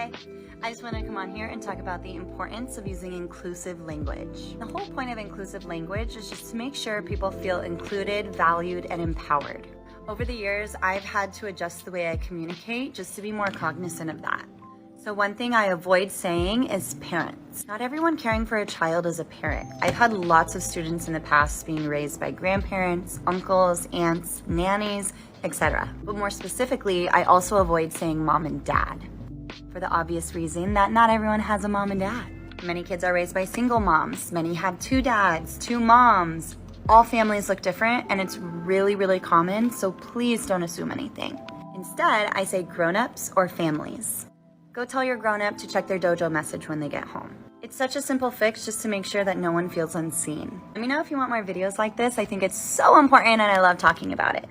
Hey, I just want to come on here and talk about the importance of using inclusive language. The whole point of inclusive language is just to make sure people feel included, valued, and empowered. Over the years, I've had to adjust the way I communicate just to be more cognizant of that. So one thing I avoid saying is parents. Not everyone caring for a child is a parent. I've had lots of students in the past being raised by grandparents, uncles, aunts, nannies, etc. But more specifically, I also avoid saying mom and dad, for the obvious reason that not everyone has a mom and dad. Many kids are raised by single moms. Many have two dads, two moms. All families look different, and it's really, really common, so please don't assume anything. Instead, I say grown-ups or families. Go tell your grown-up to check their dojo message when they get home. It's such a simple fix just to make sure that no one feels unseen. Let me know if you want more videos like this. I think it's so important and I love talking about it.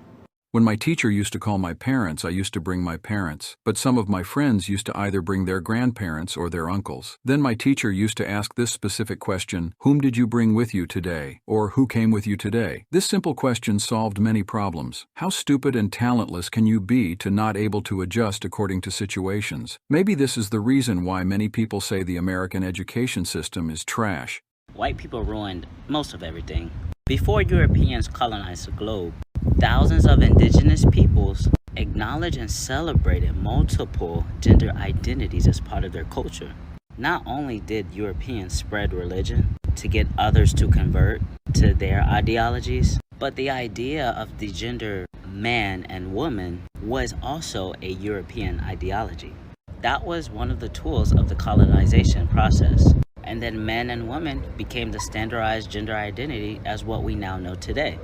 When my teacher used to call my parents, I used to bring my parents, but some of my friends used to either bring their grandparents or their uncles. Then my teacher used to ask this specific question, "Whom did you bring with you today?" or "Who came with you today?" This simple question solved many problems. How stupid and talentless can you be to not able to adjust according to situations? Maybe this is the reason why many people say the American education system is trash. White people ruined most of everything. Before Europeans colonized the globe, thousands of indigenous peoples acknowledged and celebrated multiple gender identities as part of their culture. Not only did Europeans spread religion to get others to convert to their ideologies, but the idea of the gender man and woman was also a European ideology. That was one of the tools of the colonization process. And then men and women became the standardized gender identity as what we now know today.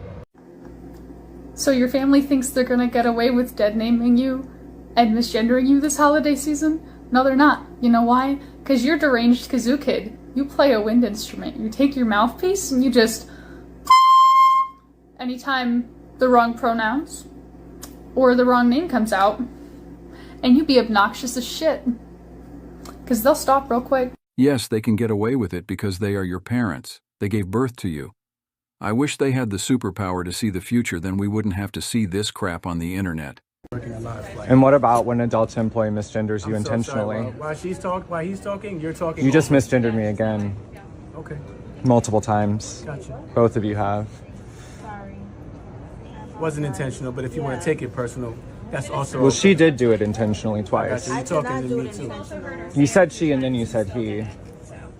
So your family thinks they're gonna get away with dead naming you and misgendering you this holiday season? No, they're not. You know why? Because you're deranged kazoo kid. You play a wind instrument. You take your mouthpiece and you just anytime the wrong pronouns or the wrong name comes out, and you be obnoxious as shit. Because they'll stop real quick. Yes, they can get away with it because they are your parents. They gave birth to you. I wish they had the superpower to see the future, then we wouldn't have to see this crap on the internet. And what about when adult employee misgenders you intentionally? While he's talking, you're talking. You just misgendered me again. Okay. Multiple times. Gotcha. Both of you have. Sorry. Wasn't intentional, but if you want to take it personal, that's also. Well, she did do it intentionally twice. You're talking to me too. You said she and then you said he.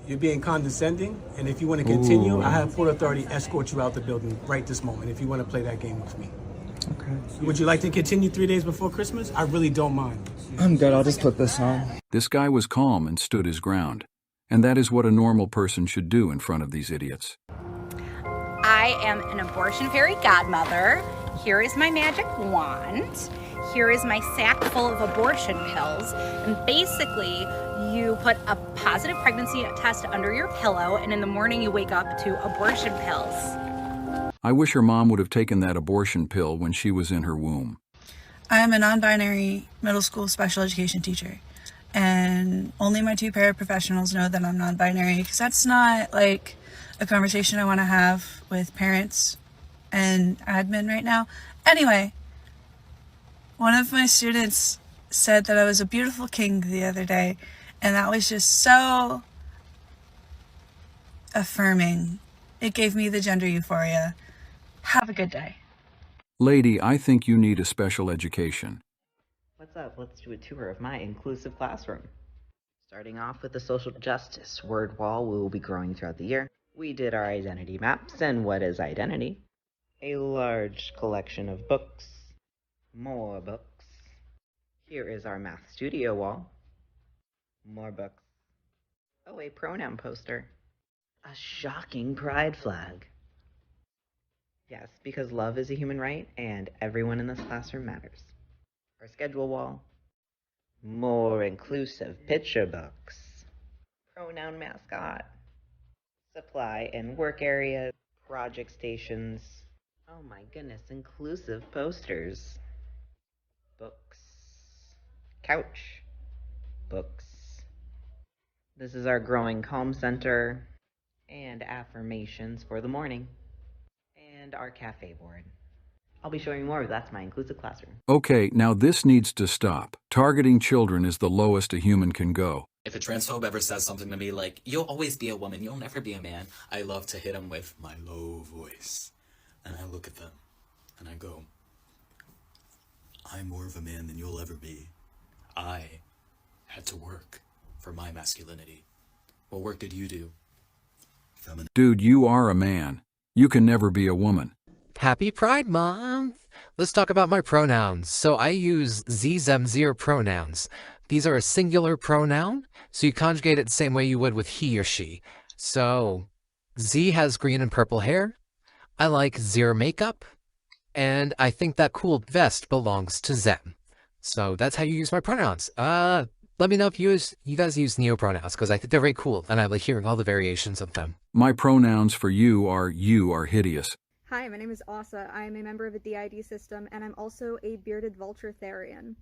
You're being condescending, and if you want to continue, I have Port Authority escort you out the building right this moment if you want to play that game with me. Okay. Would you like to continue 3 days before Christmas? I really don't mind. I'm good, I'll just put this on. This guy was calm and stood his ground. And that is what a normal person should do in front of these idiots. I am an abortion fairy godmother. Here is my magic wand. Here is my sack full of abortion pills. And basically, you put a positive pregnancy test under your pillow, and in the morning you wake up to abortion pills. I wish her mom would have taken that abortion pill when she was in her womb. I'm a non-binary middle school special education teacher, and only my two paraprofessionals know that I'm non-binary, because that's not like a conversation I want to have with parents and admin right now. Anyway, one of my students said that I was a beautiful king the other day, and that was just so affirming. It gave me the gender euphoria. Have a good day. Lady, I think you need a special education. What's up? Let's do a tour of my inclusive classroom. Starting off with the social justice word wall we will be growing throughout the year. We did our identity maps and what is identity. A large collection of books. More books. Here is our math studio wall. More books. Oh, a pronoun poster. A shocking pride flag. Yes, because love is a human right and everyone in this classroom matters. Our schedule wall. More inclusive picture books. Pronoun mascot. Supply and work areas. Project stations. Oh my goodness, inclusive posters. Books. Couch. Books. This is our growing calm center. And affirmations for the morning. And our cafe board. I'll be showing you more, but that's my inclusive classroom. Okay, now this needs to stop. Targeting children is the lowest a human can go. If a transphobe ever says something to me like, you'll always be a woman, you'll never be a man, I love to hit him with my low voice. And I look at them and I go, I'm more of a man than you'll ever be. I had to work for my masculinity. What work did you do? Feminine. Dude, you are a man. You can never be a woman. Happy Pride Month! Let's talk about my pronouns. So I use sie, them, zir pronouns. These are a singular pronoun, so you conjugate it the same way you would with he or she. So, sie has green and purple hair. I like zir makeup. And I think that cool vest belongs to them. So that's how you use my pronouns. Let me know if you guys use neopronouns, because I think they're very cool, and I like hearing all the variations of them. My pronouns for you are hideous. Hi, my name is Asa. I am a member of the DID system, and I'm also a bearded vulture therian.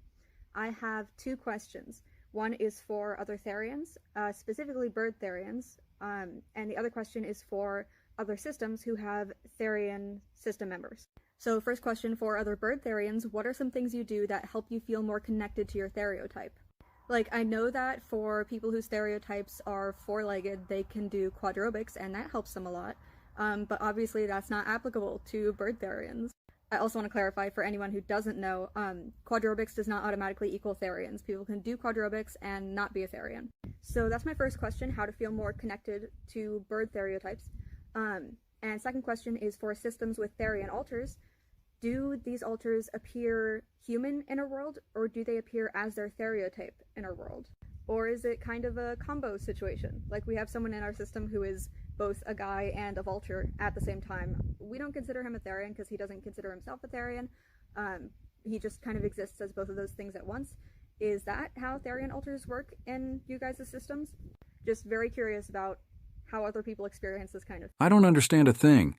I have two questions. One is for other therians, specifically bird therians, and the other question is for other systems who have therian system members. So first question for other bird therians, what are some things you do that help you feel more connected to your stereotype? Like, I know that for people whose stereotypes are four-legged, they can do quadrobics, and that helps them a lot. But obviously that's not applicable to bird therians. I also want to clarify for anyone who doesn't know, quadrobics does not automatically equal therians. People can do quadrobics and not be a therian. So that's my first question, how to feel more connected to bird stereotypes. And second question is for systems with therian alters. Do these alters appear human in our world, or do they appear as their stereotype in our world? Or is it kind of a combo situation? Like, we have someone in our system who is both a guy and a vulture at the same time. We don't consider him a therian because he doesn't consider himself a therian. He just kind of exists as both of those things at once. Is that how therian alters work in you guys' systems? Just very curious about how other people experience this kind of thing. I don't understand a thing.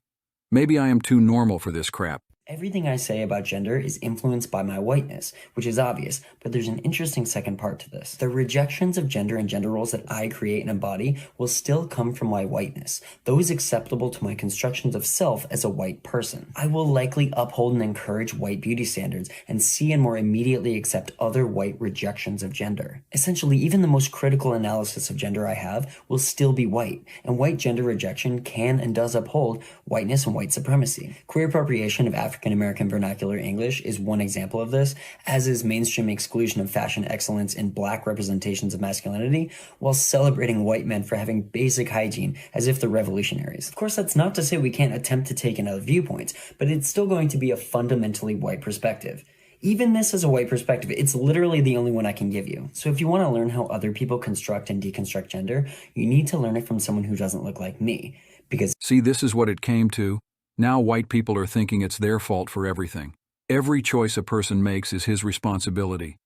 Maybe I am too normal for this crap. Everything I say about gender is influenced by my whiteness, which is obvious, but there's an interesting second part to this. The rejections of gender and gender roles that I create and embody will still come from my whiteness, those acceptable to my constructions of self as a white person. I will likely uphold and encourage white beauty standards and see and more immediately accept other white rejections of gender. Essentially, even the most critical analysis of gender I have will still be white, and white gender rejection can and does uphold whiteness and white supremacy. Queer appropriation of African-American vernacular English is one example of this, as is mainstream exclusion of fashion excellence in black representations of masculinity, while celebrating white men for having basic hygiene as if they're revolutionaries. Of course, that's not to say we can't attempt to take in other viewpoints, but it's still going to be a fundamentally white perspective. Even this is a white perspective. It's literally the only one I can give you. So if you want to learn how other people construct and deconstruct gender, you need to learn it from someone who doesn't look like me. Because see, this is what it came to. Now white people are thinking it's their fault for everything. Every choice a person makes is his responsibility.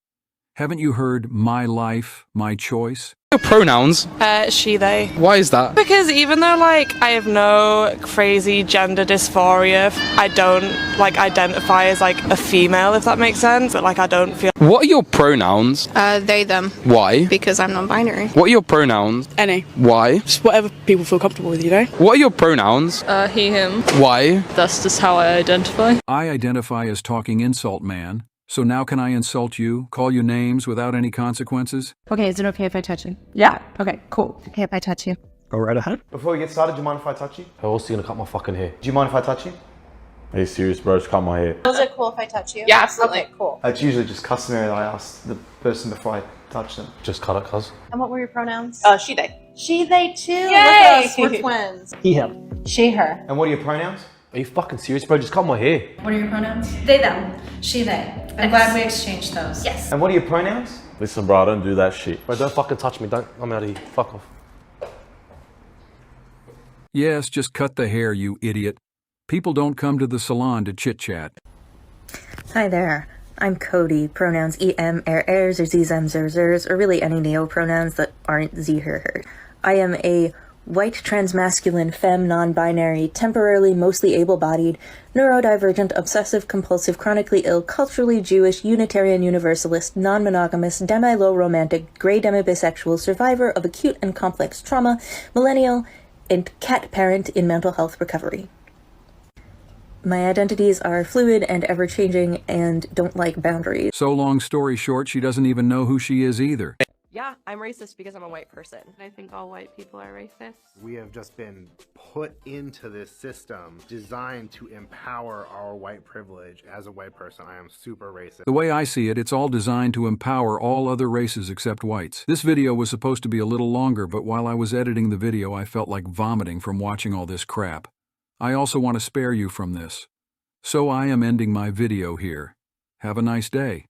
Haven't you heard my life, my choice? Your pronouns? She, they. Why is that? Because even though, like, I have no crazy gender dysphoria, I don't, like, identify as, like, a female, if that makes sense, but, like, I don't feel... What are your pronouns? They, them. Why? Because I'm non-binary. What are your pronouns? Any. Why? Just whatever people feel comfortable with, you know? What are your pronouns? He, him. Why? That's just how I identify. I identify as talking insult man. So now can I insult you, call you names without any consequences? Okay, is it okay if I touch you? Yeah. Okay, cool. Okay, if I touch you. Go right ahead. Before we get started, do you mind if I touch you? I'm also gonna cut my fucking hair. Do you mind if I touch you? Are you serious, bro? Just cut my hair. Is it cool if I touch you? Yeah, absolutely. Okay, cool. It's usually just customary that I ask the person before I touch them. Just cut it, cuz. And what were your pronouns? She, they. She, they too. Yay! Look at us, we're twins. He, him. She, her. And what are your pronouns? Are you fucking serious, bro? Just cut my hair. What are your pronouns? They, them. She, they. I'm glad we exchanged those. Yes. And what are your pronouns? Listen, bro, I don't do that shit. Bro, don't fucking touch me. I'm out of here. Fuck off. Yes, just cut the hair, you idiot. People don't come to the salon to chit-chat. Hi there. I'm Cody. Pronouns em, ers, or zem, zers, or really any neo-pronouns that aren't z, her. I am a white transmasculine femme non-binary, temporarily mostly able-bodied, neurodivergent, obsessive-compulsive, chronically ill, culturally Jewish, Unitarian Universalist, non-monogamous, demi-low romantic, gray demi-bisexual, survivor of acute and complex trauma, millennial, and cat parent in mental health recovery. My identities are fluid and ever-changing and don't like boundaries. So long story short, she doesn't even know who she is either. Yeah, I'm racist because I'm a white person. I think all white people are racist. We have just been put into this system designed to empower our white privilege. As a white person, I am super racist. The way I see it, it's all designed to empower all other races except whites. This video was supposed to be a little longer, but while I was editing the video, I felt like vomiting from watching all this crap. I also want to spare you from this. So I am ending my video here. Have a nice day.